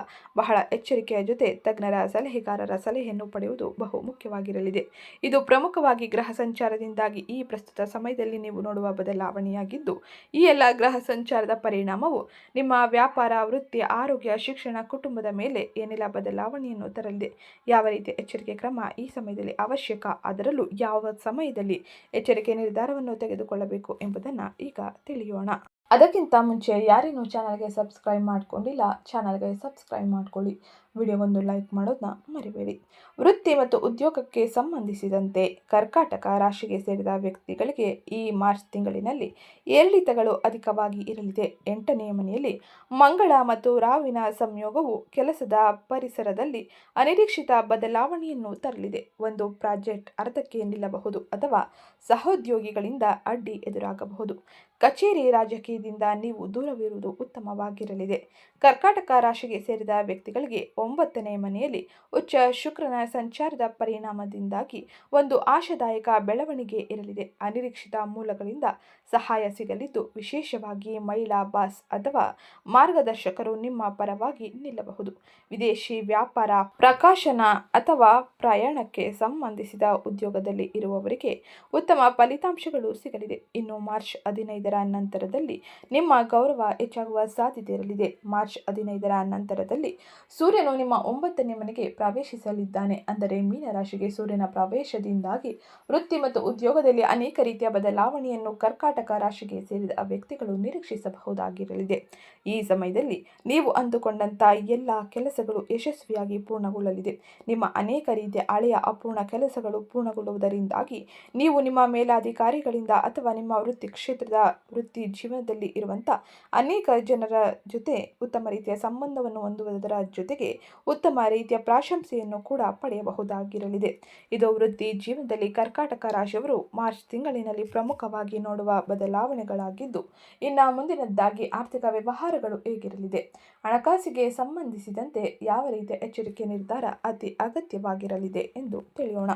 ಬಹಳ ಎಚ್ಚರಿಕೆಯ ಜೊತೆ ತಜ್ಞರ ಸಲಹೆಗಾರರ ಸಲಹೆಯನ್ನು ಪಡೆಯುವುದು ಬಹು ಮುಖ್ಯವಾಗಿರಲಿದೆ. ಇದು ಪ್ರಮುಖವಾಗಿ ಗ್ರಹ ಸಂಚಾರದಿಂದಾಗಿ ಈ ಪ್ರಸ್ತುತ ಸಮಯದಲ್ಲಿ ನೀವು ನೋಡುವ ಬದಲಾವಣೆಯಾಗಿದ್ದು, ಈ ಎಲ್ಲ ಗ್ರಹ ಸಂಚಾರದ ಪರಿಣಾಮವು ನಿಮ್ಮ ವ್ಯಾಪಾರ, ವೃತ್ತಿ, ಆರೋಗ್ಯ, ಶಿಕ್ಷಣ, ಕುಟುಂಬದ ಮೇಲೆ ಏನೆಲ್ಲ ಬದಲಾವಣೆಯನ್ನು ತರಲಿದೆ. ಯಾವ ರೀತಿಯ ಎಚ್ಚರಿಕೆ ಕ್ರಮ ಈ ಸಮಯದಲ್ಲಿ ಅವಶ್ಯಕ, ಅದರಲ್ಲೂ ಯಾವ ಸಮಯದಲ್ಲಿ ಎಚ್ಚರಿಕೆ ನಿರ್ಧಾರವನ್ನು ತೆಗೆದುಕೊಳ್ಳಬೇಕು ಎಂಬುದನ್ನು ಈಗ ತಿಳಿಯೋಣ. ಅದಕ್ಕಿಂತ ಮುಂಚೆ ಯಾರೇನೂ ಚಾನಲ್ಗೆ ಸಬ್ಸ್ಕ್ರೈಬ್ ಮಾಡಿಕೊಂಡಿಲ್ಲ, ಚಾನಲ್ಗೆ ಸಬ್ಸ್ಕ್ರೈಬ್ ಮಾಡಿಕೊಳ್ಳಿ. ವಿಡಿಯೋಗೊಂದು ಲೈಕ್ ಮಾಡೋದನ್ನ ಮರಿಬೇಡಿ. ವೃತ್ತಿ ಮತ್ತು ಉದ್ಯೋಗಕ್ಕೆ ಸಂಬಂಧಿಸಿದಂತೆ ಕರ್ಕಾಟಕ ರಾಶಿಗೆ ಸೇರಿದ ವ್ಯಕ್ತಿಗಳಿಗೆ ಈ ಮಾರ್ಚ್ ತಿಂಗಳಿನಲ್ಲಿ ಏರಿಳಿತಗಳು ಅಧಿಕವಾಗಿ ಇರಲಿದೆ. 8ನೇ ಮನೆಯಲ್ಲಿ ಮಂಗಳ ಮತ್ತು ರಾಹುವಿನ ಸಂಯೋಗವು ಕೆಲಸದ ಪರಿಸರದಲ್ಲಿ ಅನಿರೀಕ್ಷಿತ ಬದಲಾವಣೆಯನ್ನು ತರಲಿದೆ. ಒಂದು ಪ್ರಾಜೆಕ್ಟ್ ಅರ್ಧಕ್ಕೆ ನಿಲ್ಲಬಹುದು ಅಥವಾ ಸಹೋದ್ಯೋಗಿಗಳಿಂದ ಅಡ್ಡಿ ಎದುರಾಗಬಹುದು. ಕಚೇರಿ, ರಾಜಕೀಯದಿಂದ ನೀವು ದೂರವಿರುವುದು ಉತ್ತಮವಾಗಿರಲಿದೆ. ಕರ್ಕಾಟಕ ರಾಶಿಗೆ ಸೇರಿದ ವ್ಯಕ್ತಿಗಳಿಗೆ 9ನೇ ಮನೆಯಲ್ಲಿ ಉಚ್ಚ ಶುಕ್ರನ ಸಂಚಾರದ ಪರಿಣಾಮದಿಂದಾಗಿ ಒಂದು ಆಶಾದಾಯಕ ಬೆಳವಣಿಗೆ ಇರಲಿದೆ. ಅನಿರೀಕ್ಷಿತ ಮೂಲಗಳಿಂದ ಸಹಾಯ ಸಿಗಲಿದ್ದು, ವಿಶೇಷವಾಗಿ ಮಹಿಳಾ ಬಾಸ್ ಅಥವಾ ಮಾರ್ಗದರ್ಶಕರು ನಿಮ್ಮ ಪರವಾಗಿ ನಿಲ್ಲಬಹುದು. ವಿದೇಶಿ ವ್ಯಾಪಾರ, ಪ್ರಕಾಶನ ಅಥವಾ ಪ್ರಯಾಣಕ್ಕೆ ಸಂಬಂಧಿಸಿದ ಉದ್ಯೋಗದಲ್ಲಿ ಇರುವವರಿಗೆ ಉತ್ತಮ ಫಲಿತಾಂಶಗಳು ಸಿಗಲಿದೆ. ಇನ್ನು ಮಾರ್ಚ್ 15ರ ನಂತರದಲ್ಲಿ ನಿಮ್ಮ ಗೌರವ ಹೆಚ್ಚಾಗುವ ಸಾಧ್ಯತೆ ಇರಲಿದೆ. ಮಾರ್ಚ್ 15ರ ನಂತರದಲ್ಲಿ ಸೂರ್ಯನು ನಿಮ್ಮ 9ನೇ ಮನೆಗೆ ಪ್ರವೇಶಿಸಲಿದ್ದಾನೆ. ಅಂದರೆ ಮೀನರಾಶಿಗೆ ಸೂರ್ಯನ ಪ್ರವೇಶದಿಂದಾಗಿ ವೃತ್ತಿ ಮತ್ತು ಉದ್ಯೋಗದಲ್ಲಿ ಅನೇಕ ರೀತಿಯ ಬದಲಾವಣೆಯನ್ನು ಕರ್ಕಾಟಕ ರಾಶಿಗೆ ಸೇರಿದ ವ್ಯಕ್ತಿಗಳು ನಿರೀಕ್ಷಿಸಬಹುದಾಗಿರಲಿದೆ. ಈ ಸಮಯದಲ್ಲಿ ನೀವು ಅಂದುಕೊಂಡಂತ ಎಲ್ಲ ಕೆಲಸಗಳು ಯಶಸ್ವಿಯಾಗಿ ಪೂರ್ಣಗೊಳ್ಳಲಿದೆ. ನಿಮ್ಮ ಅನೇಕ ರೀತಿಯ ಹಳೆಯ ಅಪೂರ್ಣ ಕೆಲಸಗಳು ಪೂರ್ಣಗೊಳ್ಳುವುದರಿಂದಾಗಿ ನೀವು ನಿಮ್ಮ ಮೇಲಾಧಿಕಾರಿಗಳಿಂದ ಅಥವಾ ನಿಮ್ಮ ವೃತ್ತಿ ಕ್ಷೇತ್ರದ ವೃತ್ತಿ ಜೀವನದಲ್ಲಿ ಇರುವಂಥ ಅನೇಕ ಜನರ ಜೊತೆ ಉತ್ತಮ ರೀತಿಯ ಸಂಬಂಧವನ್ನು ಹೊಂದುವುದರ ಜೊತೆಗೆ ಉತ್ತಮ ರೀತಿಯ ಪ್ರಶಂಸೆಯನ್ನು ಕೂಡ ಪಡೆಯಬಹುದಾಗಿರಲಿದೆ. ಇದು ವೃತ್ತಿ ಜೀವನದಲ್ಲಿ ಕರ್ಕಾಟಕ ರಾಶಿಯವರು ಮಾರ್ಚ್ ತಿಂಗಳಿನಲ್ಲಿ ಪ್ರಮುಖವಾಗಿ ನೋಡುವ ಬದಲಾವಣೆಗಳಾಗಿದ್ದು, ಇನ್ನು ಮುಂದಿನದ್ದಾಗಿ ಆರ್ಥಿಕ ವ್ಯವಹಾರಗಳು ಹೇಗಿರಲಿದೆ, ಹಣಕಾಸಿಗೆ ಸಂಬಂಧಿಸಿದಂತೆ ಯಾವ ರೀತಿಯ ಎಚ್ಚರಿಕೆ ನಿರ್ಧಾರ ಅತಿ ಅಗತ್ಯವಾಗಿರಲಿದೆ ಎಂದು ತಿಳಿಯೋಣ.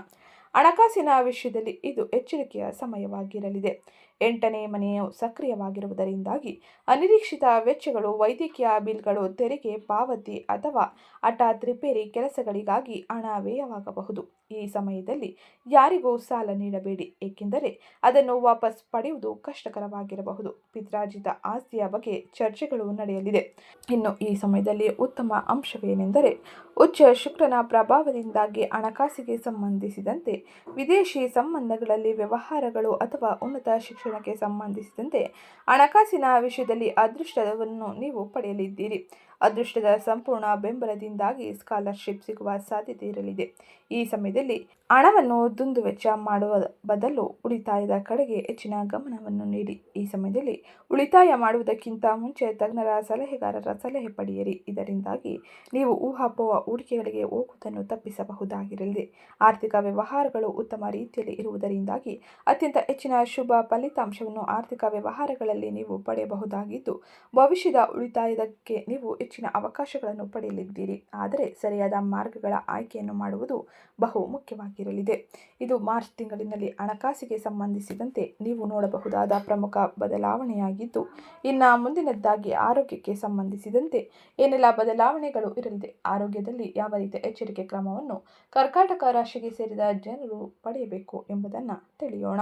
ಹಣಕಾಸಿನ ವಿಷಯದಲ್ಲಿ ಇದು ಎಚ್ಚರಿಕೆಯ ಸಮಯವಾಗಿರಲಿದೆ. 8ನೇ ಮನೆಯು ಸಕ್ರಿಯವಾಗಿರುವುದರಿಂದಾಗಿ ಅನಿರೀಕ್ಷಿತ ವೆಚ್ಚಗಳು, ವೈದ್ಯಕೀಯ ಬಿಲ್ಗಳು, ತೆರಿಗೆ ಪಾವತಿ ಅಥವಾ ಹಠಾತ್ ರಿಪೇರಿ ಕೆಲಸಗಳಿಗಾಗಿ ಹಣ ವ್ಯಯವಾಗಬಹುದು. ಈ ಸಮಯದಲ್ಲಿ ಯಾರಿಗೂ ಸಾಲ ನೀಡಬೇಡಿ, ಏಕೆಂದರೆ ಅದನ್ನು ವಾಪಸ್ ಪಡೆಯುವುದು ಕಷ್ಟಕರವಾಗಿರಬಹುದು. ಪಿತ್ರಾರ್ಜಿತ ಆಸ್ತಿಯ ಬಗ್ಗೆ ಚರ್ಚೆಗಳು ನಡೆಯಲಿದೆ. ಇನ್ನು ಈ ಸಮಯದಲ್ಲಿ ಉತ್ತಮ ಅಂಶವೇನೆಂದರೆ, ಉಚ್ಚ ಶುಕ್ರನ ಪ್ರಭಾವದಿಂದಾಗಿ ಹಣಕಾಸಿಗೆ ಸಂಬಂಧಿಸಿದಂತೆ ವಿದೇಶಿ ಸಂಬಂಧಗಳಲ್ಲಿ ವ್ಯವಹಾರಗಳು ಅಥವಾ ಉನ್ನತ ಶಿಕ್ಷಣಕ್ಕೆ ಸಂಬಂಧಿಸಿದಂತೆ ಹಣಕಾಸಿನ ವಿಷಯದಲ್ಲಿ ಅದೃಷ್ಟವನ್ನು ನೀವು ಪಡೆಯಲಿದ್ದೀರಿ. ಅದೃಷ್ಟದ ಸಂಪೂರ್ಣ ಬೆಂಬಲದಿಂದಾಗಿ ಸ್ಕಾಲರ್ಶಿಪ್ ಸಿಗುವ ಸಾಧ್ಯತೆ ಇರಲಿದೆ. ಈ ಸಮಯದಲ್ಲಿ ಹಣವನ್ನು ದುಂದುವೆಚ್ಚ ಮಾಡುವ ಬದಲು ಉಳಿತಾಯದ ಕಡೆಗೆ ಹೆಚ್ಚಿನ ಗಮನವನ್ನು ನೀಡಿ. ಈ ಸಮಯದಲ್ಲಿ ಉಳಿತಾಯ ಮಾಡುವುದಕ್ಕಿಂತ ಮುಂಚೆ ತಜ್ಞರ ಸಲಹೆಗಾರರ ಸಲಹೆ ಪಡೆಯಿರಿ. ಇದರಿಂದಾಗಿ ನೀವು ಊಹಾಪೋಹ ಹೂಡಿಕೆಗಳಿಗೆ ಹೋಗುವುದನ್ನು ತಪ್ಪಿಸಬಹುದಾಗಿರಲಿದೆ. ಆರ್ಥಿಕ ವ್ಯವಹಾರಗಳು ಉತ್ತಮ ರೀತಿಯಲ್ಲಿ ಇರುವುದರಿಂದಾಗಿ ಅತ್ಯಂತ ಹೆಚ್ಚಿನ ಶುಭ ಫಲಿತಾಂಶವನ್ನು ಆರ್ಥಿಕ ವ್ಯವಹಾರಗಳಲ್ಲಿ ನೀವು ಪಡೆಯಬಹುದಾಗಿದ್ದು, ಭವಿಷ್ಯದ ಉಳಿತಾಯಕ್ಕೆ ನೀವು ಹೆಚ್ಚಿನ ಅವಕಾಶಗಳನ್ನು ಪಡೆಯಲಿದ್ದೀರಿ. ಆದರೆ ಸರಿಯಾದ ಮಾರ್ಗಗಳ ಆಯ್ಕೆಯನ್ನು ಮಾಡುವುದು ಬಹು ಮುಖ್ಯವಾಗಿರಲಿದೆ. ಇದು ಮಾರ್ಚ್ ತಿಂಗಳಿನಲ್ಲಿ ಹಣಕಾಸಿಗೆ ಸಂಬಂಧಿಸಿದಂತೆ ನೀವು ನೋಡಬಹುದಾದ ಪ್ರಮುಖ ಬದಲಾವಣೆಯಾಗಿದ್ದು, ಇನ್ನು ಮುಂದಿನದ್ದಾಗಿ ಆರೋಗ್ಯಕ್ಕೆ ಸಂಬಂಧಿಸಿದಂತೆ ಏನೆಲ್ಲ ಬದಲಾವಣೆಗಳು ಇರಲಿದೆ, ಆರೋಗ್ಯದಲ್ಲಿ ಯಾವ ರೀತಿಯ ಎಚ್ಚರಿಕೆ ಕ್ರಮವನ್ನು ಕರ್ಕಾಟಕ ರಾಶಿಗೆ ಸೇರಿದ ಜನರು ಪಡೆಯಬೇಕು ಎಂಬುದನ್ನು ತಿಳಿಯೋಣ.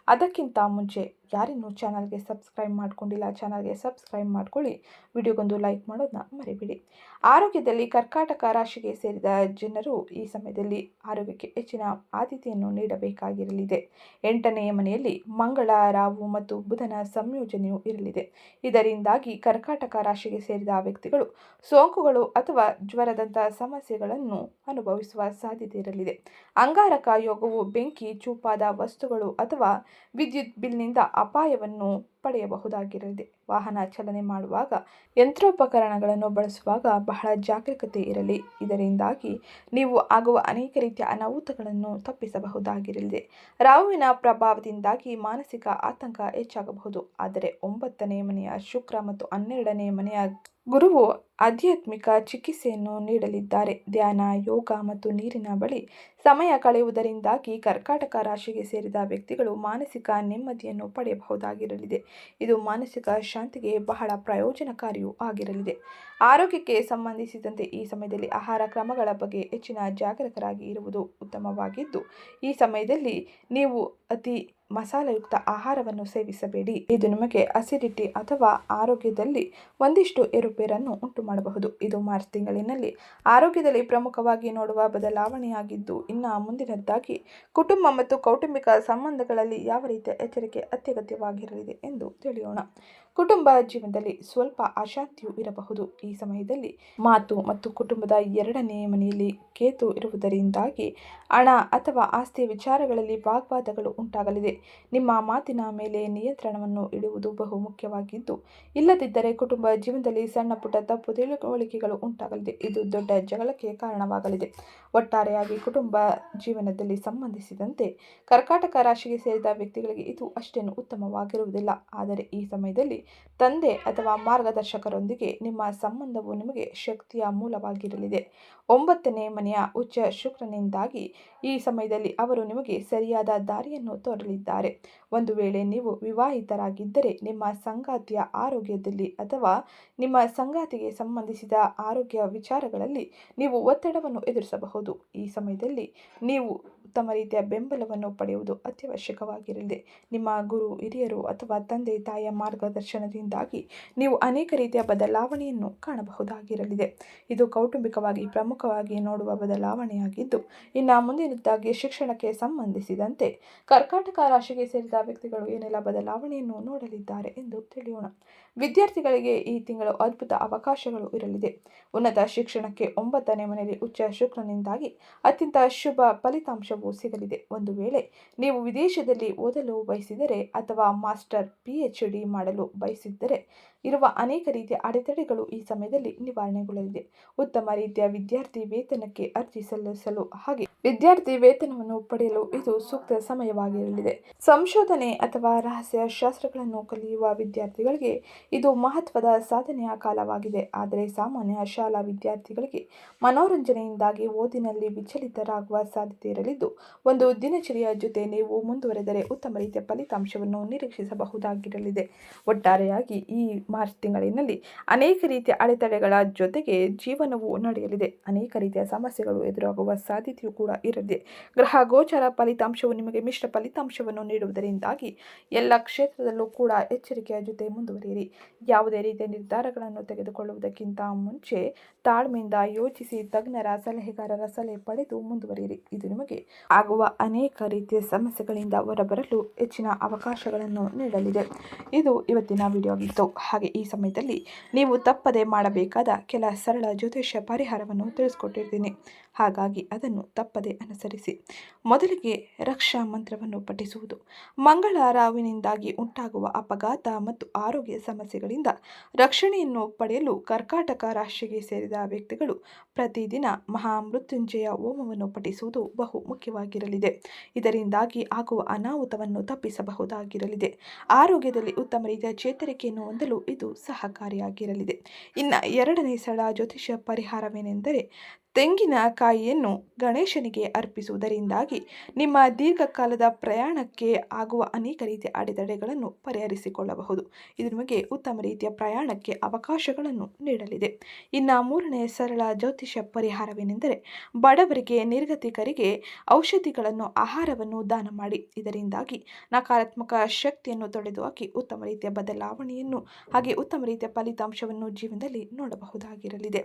ಅದಕ್ಕಿಂತ ಮುಂಚೆ ಯಾರಿನ್ನೂ ಚಾನಲ್ಗೆ ಸಬ್ಸ್ಕ್ರೈಬ್ ಮಾಡ್ಕೊಂಡಿಲ್ಲ, ಚಾನಲ್ಗೆ ಸಬ್ಸ್ಕ್ರೈಬ್ ಮಾಡ್ಕೊಳ್ಳಿ. ವಿಡಿಯೋಗೊಂದು ಲೈಕ್ ಮಾಡೋದನ್ನ ಮರಿಬೇಡಿ. ಆರೋಗ್ಯದಲ್ಲಿ ಕರ್ಕಾಟಕ ರಾಶಿಗೆ ಸೇರಿದ ಜನರು ಈ ಸಮಯದಲ್ಲಿ ಆರೋಗ್ಯಕ್ಕೆ ಹೆಚ್ಚಿನ ಆದ್ಯತೆಯನ್ನು ನೀಡಬೇಕಾಗಿರಲಿದೆ. 8ನೇ ಮನೆಯಲ್ಲಿ ಮಂಗಳ, ರಾಹು ಮತ್ತು ಬುಧನ ಸಂಯೋಜನೆಯು ಇರಲಿದೆ. ಇದರಿಂದಾಗಿ ಕರ್ಕಾಟಕ ರಾಶಿಗೆ ಸೇರಿದ ವ್ಯಕ್ತಿಗಳು ಸೋಂಕುಗಳು ಅಥವಾ ಜ್ವರದಂತಹ ಸಮಸ್ಯೆಗಳನ್ನು ಅನುಭವಿಸುವ ಸಾಧ್ಯತೆ ಇರಲಿದೆ. ಅಂಗಾರಕ ಯೋಗವು ಬೆಂಕಿ, ಚೂಪಾದ ವಸ್ತುಗಳು ಅಥವಾ ವಿದ್ಯುತ್ ಬಿಲ್ನಿಂದ ಅಪಾಯವನ್ನು ಪಡೆಯಬಹುದಾಗಿರಲಿದೆ. ವಾಹನ ಚಾಲನೆ ಮಾಡುವಾಗ, ಯಂತ್ರೋಪಕರಣಗಳನ್ನು ಬಳಸುವಾಗ ಬಹಳ ಜಾಗರೂಕತೆ ಇರಲಿ. ಇದರಿಂದಾಗಿ ನೀವು ಆಗುವ ಅನೇಕ ರೀತಿಯ ಅನಾಹುತಗಳನ್ನು ತಪ್ಪಿಸಬಹುದಾಗಿರಲಿದೆ. ರಾಹುವಿನ ಪ್ರಭಾವದಿಂದಾಗಿ ಮಾನಸಿಕ ಆತಂಕ ಹೆಚ್ಚಾಗಬಹುದು. ಆದರೆ 9ನೇ ಮನೆಯ ಶುಕ್ರ ಮತ್ತು 12ನೇ ಮನೆಯ ಗುರುವು ಆಧ್ಯಾತ್ಮಿಕ ಚಿಕಿತ್ಸೆಯನ್ನು ನೀಡಲಿದ್ದಾರೆ. ಧ್ಯಾನ, ಯೋಗ ಮತ್ತು ನೀರಿನ ಬಳಿ ಸಮಯ ಕಳೆಯುವುದರಿಂದಾಗಿ ಕರ್ಕಾಟಕ ರಾಶಿಗೆ ಸೇರಿದ ವ್ಯಕ್ತಿಗಳು ಮಾನಸಿಕ ನೆಮ್ಮದಿಯನ್ನು ಪಡೆಯಬಹುದಾಗಿರಲಿದೆ. ಇದು ಮಾನಸಿಕ ಶಾಂತಿಗೆ ಬಹಳ ಪ್ರಯೋಜನಕಾರಿಯೂ ಆಗಿರಲಿದೆ. ಆರೋಗ್ಯಕ್ಕೆ ಸಂಬಂಧಿಸಿದಂತೆ ಈ ಸಮಯದಲ್ಲಿ ಆಹಾರ ಕ್ರಮಗಳ ಬಗ್ಗೆ ಹೆಚ್ಚಿನ ಜಾಗರೂಕರಾಗಿ ಇರುವುದು ಉತ್ತಮವಾಗಿದ್ದು, ಈ ಸಮಯದಲ್ಲಿ ನೀವು ಅತಿ ಮಸಾಲೆಯುಕ್ತ ಆಹಾರವನ್ನು ಸೇವಿಸಬೇಡಿ. ಇದು ನಿಮಗೆ ಅಸಿಡಿಟಿ ಅಥವಾ ಆರೋಗ್ಯದಲ್ಲಿ ಒಂದಿಷ್ಟು ಏರುಪೇರನ್ನು ಉಂಟು ಮಾಡಬಹುದು. ಇದು ಮಾರ್ಚ್ ತಿಂಗಳಿನಲ್ಲಿ ಆರೋಗ್ಯದಲ್ಲಿ ಪ್ರಮುಖವಾಗಿ ನೋಡುವ ಬದಲಾವಣೆಯಾಗಿದ್ದು, ಇನ್ನು ಮುಂದಿನದ್ದಾಗಿ ಕುಟುಂಬ ಮತ್ತು ಕೌಟುಂಬಿಕ ಸಂಬಂಧಗಳಲ್ಲಿ ಯಾವ ರೀತಿಯ ಎಚ್ಚರಿಕೆ ಅತ್ಯಗತ್ಯವಾಗಿರಲಿದೆ ಎಂದು ತಿಳಿಯೋಣ. ಕುಟುಂಬ ಜೀವನದಲ್ಲಿ ಸ್ವಲ್ಪ ಅಶಾಂತಿಯೂ ಇರಬಹುದು. ಈ ಸಮಯದಲ್ಲಿ ಮಾತು ಮತ್ತು ಕುಟುಂಬದ 2ನೇ ಮನೆಯಲ್ಲಿ ಕೇತು ಇರುವುದರಿಂದಾಗಿ ಹಣ ಅಥವಾ ಆಸ್ತಿಯ ವಿಚಾರಗಳಲ್ಲಿ ವಾಗ್ವಾದಗಳು ಉಂಟಾಗಲಿದೆ. ನಿಮ್ಮ ಮಾತಿನ ಮೇಲೆ ನಿಯಂತ್ರಣವನ್ನು ಇಡುವುದು ಬಹು ಮುಖ್ಯವಾಗಿದ್ದು, ಇಲ್ಲದಿದ್ದರೆ ಕುಟುಂಬ ಜೀವನದಲ್ಲಿ ಸಣ್ಣ ಪುಟ್ಟ ತಪ್ಪು ತಿಳುವಳಿಕೆಗಳು ಉಂಟಾಗಲಿದೆ. ಇದು ದೊಡ್ಡ ಜಗಳಕ್ಕೆ ಕಾರಣವಾಗಲಿದೆ. ಒಟ್ಟಾರೆಯಾಗಿ ಕುಟುಂಬ ಜೀವನದಲ್ಲಿ ಸಂಬಂಧಿಸಿದಂತೆ ಕರ್ಕಾಟಕ ರಾಶಿಗೆ ಸೇರಿದ ವ್ಯಕ್ತಿಗಳಿಗೆ ಇದು ಅಷ್ಟೇನು ಉತ್ತಮವಾಗಿರುವುದಿಲ್ಲ. ಆದರೆ ಈ ಸಮಯದಲ್ಲಿ ತಂದೆ ಅಥವಾ ಮಾರ್ಗದರ್ಶಕರೊಂದಿಗೆ ನಿಮ್ಮ ಸಂಬಂಧವು ನಿಮಗೆ ಶಕ್ತಿಯ ಮೂಲವಾಗಿರಲಿದೆ. 9ನೇ ಮನೆಯ ಉಚ್ಚ ಶುಕ್ರನಿಂದಾಗಿ ಈ ಸಮಯದಲ್ಲಿ ಅವರು ನಿಮಗೆ ಸರಿಯಾದ ದಾರಿಯನ್ನು ತೋರಲಿದ್ದಾರೆ. ಒಂದು ವೇಳೆ ನೀವು ವಿವಾಹಿತರಾಗಿದ್ದರೆ ನಿಮ್ಮ ಸಂಗಾತಿಯ ಆರೋಗ್ಯದಲ್ಲಿ ಅಥವಾ ನಿಮ್ಮ ಸಂಗಾತಿಗೆ ಸಂಬಂಧಿಸಿದ ಆರೋಗ್ಯ ವಿಚಾರಗಳಲ್ಲಿ ನೀವು ಒತ್ತಡವನ್ನು ಎದುರಿಸಬಹುದು. ಈ ಸಮಯದಲ್ಲಿ ನೀವು ಉತ್ತಮ ರೀತಿಯ ಬೆಂಬಲವನ್ನು ಪಡೆಯುವುದು ಅತ್ಯವಶ್ಯಕವಾಗಿರಲಿದೆ. ನಿಮ್ಮ ಗುರು, ಹಿರಿಯರು ಅಥವಾ ತಂದೆ ತಾಯಿಯ ಮಾರ್ಗದರ್ಶನದಿಂದಾಗಿ ನೀವು ಅನೇಕ ರೀತಿಯ ಬದಲಾವಣೆಯನ್ನು ಕಾಣಬಹುದಾಗಿರಲಿದೆ. ಇದು ಕೌಟುಂಬಿಕವಾಗಿ ಪ್ರಮುಖವಾಗಿ ನೋಡುವ ಬದಲಾವಣೆಯಾಗಿದ್ದು, ಇನ್ನು ಮುಂದಿನದ್ದಾಗಿ ಶಿಕ್ಷಣಕ್ಕೆ ಸಂಬಂಧಿಸಿದಂತೆ ಕರ್ಕಾಟಕ ರಾಶಿಗೆ ಸೇರಿದ ವ್ಯಕ್ತಿಗಳು ಏನೆಲ್ಲ ಬದಲಾವಣೆಯನ್ನು ನೋಡಲಿದ್ದಾರೆ ಎಂದು ತಿಳಿಯೋಣ. ವಿದ್ಯಾರ್ಥಿಗಳಿಗೆ ಈ ತಿಂಗಳು ಅದ್ಭುತ ಅವಕಾಶಗಳು ಇರಲಿದೆ. ಉನ್ನತ ಶಿಕ್ಷಣಕ್ಕೆ 9ನೇ ಮನೆಯಲ್ಲಿ ಉಚ್ಚ ಶುಕ್ರನಿಂದಾಗಿ ಅತ್ಯಂತ ಶುಭ ಫಲಿತಾಂಶವು ಸಿಗಲಿದೆ. ಒಂದು ವೇಳೆ ನೀವು ವಿದೇಶದಲ್ಲಿ ಓದಲು ಬಯಸಿದರೆ ಅಥವಾ ಮಾಸ್ಟರ್ PhD ಮಾಡಲು ಬಯಸಿದ್ದರೆ ಇರುವ ಅನೇಕ ರೀತಿಯ ಅಡೆತಡೆಗಳು ಈ ಸಮಯದಲ್ಲಿ ನಿವಾರಣೆಗೊಳ್ಳಲಿದೆ. ಉತ್ತಮ ರೀತಿಯ ವಿದ್ಯಾರ್ಥಿ ವೇತನಕ್ಕೆ ಅರ್ಜಿ ಸಲ್ಲಿಸಲು ಹಾಗೆ ವಿದ್ಯಾರ್ಥಿ ವೇತನವನ್ನು ಪಡೆಯಲು ಇದು ಸೂಕ್ತ ಸಮಯವಾಗಿರಲಿದೆ. ಸಂಶೋಧನೆ ಅಥವಾ ರಹಸ್ಯ ಶಾಸ್ತ್ರಗಳನ್ನು ಕಲಿಯುವ ವಿದ್ಯಾರ್ಥಿಗಳಿಗೆ ಇದು ಮಹತ್ವದ ಸಾಧನೆಯ ಕಾಲವಾಗಿದೆ. ಆದರೆ ಸಾಮಾನ್ಯ ಶಾಲಾ ವಿದ್ಯಾರ್ಥಿಗಳಿಗೆ ಮನೋರಂಜನೆಯಿಂದಾಗಿ ಓದಿನಲ್ಲಿ ವಿಚಲಿತರಾಗುವ ಸಾಧ್ಯತೆ ಇರಲಿದ್ದು, ಒಂದು ದಿನಚರಿಯ ಜೊತೆ ನೀವು ಮುಂದುವರೆದರೆ ಉತ್ತಮ ರೀತಿಯ ಫಲಿತಾಂಶವನ್ನು ನಿರೀಕ್ಷಿಸಬಹುದಾಗಿರಲಿದೆ. ಒಟ್ಟಾರೆಯಾಗಿ ಈ ಮಾರ್ಚ್ ತಿಂಗಳಿನಲ್ಲಿ ಅನೇಕ ರೀತಿಯ ಅಡೆತಡೆಗಳ ಜೊತೆಗೆ ಜೀವನವು ನಡೆಯಲಿದೆ. ಅನೇಕ ರೀತಿಯ ಸಮಸ್ಯೆಗಳು ಎದುರಾಗುವ ಸಾಧ್ಯತೆಯೂ ಕೂಡ ಇರಲಿದೆ. ಗ್ರಹ ಗೋಚರ ಫಲಿತಾಂಶವು ನಿಮಗೆ ಮಿಶ್ರ ಫಲಿತಾಂಶವನ್ನು ನೀಡುವುದರಿಂದಾಗಿ ಎಲ್ಲ ಕ್ಷೇತ್ರದಲ್ಲೂ ಕೂಡ ಎಚ್ಚರಿಕೆಯ ಜೊತೆ ಜೊತೆ ಮುಂದುವರಿಯಿರಿ. ಯಾವುದೇ ರೀತಿಯ ನಿರ್ಧಾರಗಳನ್ನು ತೆಗೆದುಕೊಳ್ಳುವುದಕ್ಕಿಂತ ಮುಂಚೆ ತಾಳ್ಮೆಯಿಂದ ಯೋಚಿಸಿ ತಜ್ಞರ ಸಲಹೆಗಾರರ ಸಲಹೆ ಪಡೆದು ಮುಂದುವರಿಯಿರಿ. ಇದು ನಿಮಗೆ ಆಗುವ ಅನೇಕ ರೀತಿಯ ಸಮಸ್ಯೆಗಳಿಂದ ಹೊರಬರಲು ಹೆಚ್ಚಿನ ಅವಕಾಶಗಳನ್ನು ನೀಡಲಿದೆ. ಇದು ಇವತ್ತಿನ ವಿಡಿಯೋ ಆಗಿತ್ತು. ಹಾಗೆ ಈ ಸಮಯದಲ್ಲಿ ನೀವು ತಪ್ಪದೆ ಮಾಡಬೇಕಾದ ಕೆಲ ಸರಳ ಜ್ಯೋತಿಷ್ಯ ಪರಿಹಾರವನ್ನು ತಿಳಿಸ್ಕೊಟ್ಟಿರ್ತೀನಿ. ಹಾಗಾಗಿ ಅದನ್ನು ತಪ್ಪದೆ ಅನುಸರಿಸಿ. ಮೊದಲಿಗೆ ರಕ್ಷಾ ಮಂತ್ರವನ್ನು ಪಠಿಸುವುದು. ಮಂಗಳ ರಾಹುವಿನಿಂದಾಗಿ ಉಂಟಾಗುವ ಅಪಘಾತ ಮತ್ತು ಆರೋಗ್ಯ ಸಮಸ್ಯೆಗಳಿಂದ ರಕ್ಷಣೆಯನ್ನು ಪಡೆಯಲು ಕರ್ಕಾಟಕ ರಾಶಿಗೆ ಸೇರಿದ ವ್ಯಕ್ತಿಗಳು ಪ್ರತಿದಿನ ಮಹಾಮೃತ್ಯುಂಜಯ ಹೋಮವನ್ನು ಪಠಿಸುವುದು ಬಹು ಮುಖ್ಯವಾಗಿರಲಿದೆ. ಇದರಿಂದಾಗಿ ಆಗುವ ಅನಾಹುತವನ್ನು ತಪ್ಪಿಸಬಹುದಾಗಿರಲಿದೆ. ಆರೋಗ್ಯದಲ್ಲಿ ಉತ್ತಮ ರೀತಿಯ ಚೇತರಿಕೆಯನ್ನು ಹೊಂದಲು ಇದು ಸಹಕಾರಿಯಾಗಿರಲಿದೆ. ಇನ್ನು ಎರಡನೇ ಸರಳ ಜ್ಯೋತಿಷ್ಯ ಪರಿಹಾರವೇನೆಂದರೆ ತೆಂಗಿನಕಾಯಿಯನ್ನು ಗಣೇಶನಿಗೆ ಅರ್ಪಿಸುವುದರಿಂದಾಗಿ ನಿಮ್ಮ ದೀರ್ಘಕಾಲದ ಪ್ರಯಾಣಕ್ಕೆ ಆಗುವ ಅನೇಕ ರೀತಿಯ ಅಡೆತಡೆಗಳನ್ನು ಪರಿಹರಿಸಿಕೊಳ್ಳಬಹುದು. ಇದು ನಿಮಗೆ ಉತ್ತಮ ರೀತಿಯ ಪ್ರಯಾಣಕ್ಕೆ ಅವಕಾಶಗಳನ್ನು ನೀಡಲಿದೆ. ಇನ್ನು ಮೂರನೇ ಸರಳ ಜ್ಯೋತಿಷ್ಯ ಪರಿಹಾರವೇನೆಂದರೆ ಬಡವರಿಗೆ, ನಿರ್ಗತಿಕರಿಗೆ ಔಷಧಿಗಳನ್ನು, ಆಹಾರವನ್ನು ದಾನ ಮಾಡಿ. ಇದರಿಂದಾಗಿ ನಕಾರಾತ್ಮಕ ಶಕ್ತಿಯನ್ನು ತೊಡೆದುಹಾಕಿ ಉತ್ತಮ ರೀತಿಯ ಬದಲಾವಣೆಯನ್ನು ಹಾಗೆ ಉತ್ತಮ ರೀತಿಯ ಫಲಿತಾಂಶವನ್ನು ಜೀವನದಲ್ಲಿ ನೋಡಬಹುದಾಗಿರಲಿದೆ.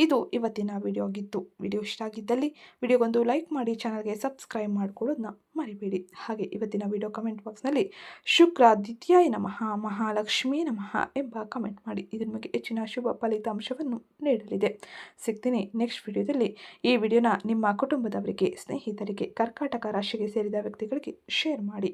ಇದು ಇವತ್ತಿನ ವಿಡಿಯೋ ಆಗಿತ್ತು. ವಿಡಿಯೋ ಇಷ್ಟ ಆಗಿದ್ದಲ್ಲಿ ವಿಡಿಯೋಗೊಂದು ಲೈಕ್ ಮಾಡಿ, ಚಾನಲ್ಗೆ ಸಬ್ಸ್ಕ್ರೈಬ್ ಮಾಡಿಕೊಳ್ಳೋದನ್ನ ಮರಿಬೇಡಿ. ಹಾಗೆ ಇವತ್ತಿನ ವಿಡಿಯೋ ಕಮೆಂಟ್ ಬಾಕ್ಸ್ನಲ್ಲಿ ಶುಕ್ರ ದ್ವಿತೀಯಾಯ ನಮಃ, ಮಹಾಲಕ್ಷ್ಮೀ ನಮಃ ಎಂಬ ಕಮೆಂಟ್ ಮಾಡಿ. ಇದು ನಿಮಗೆ ಹೆಚ್ಚಿನ ಶುಭ ಫಲಿತಾಂಶವನ್ನು ನೀಡಲಿದೆ. ಸಿಗ್ತೀನಿ ನೆಕ್ಸ್ಟ್ ವಿಡಿಯೋದಲ್ಲಿ. ಈ ವಿಡಿಯೋನ ನಿಮ್ಮ ಕುಟುಂಬದವರಿಗೆ, ಸ್ನೇಹಿತರಿಗೆ, ಕರ್ಕಾಟಕ ರಾಶಿಗೆ ಸೇರಿದ ವ್ಯಕ್ತಿಗಳಿಗೆ ಶೇರ್ ಮಾಡಿ.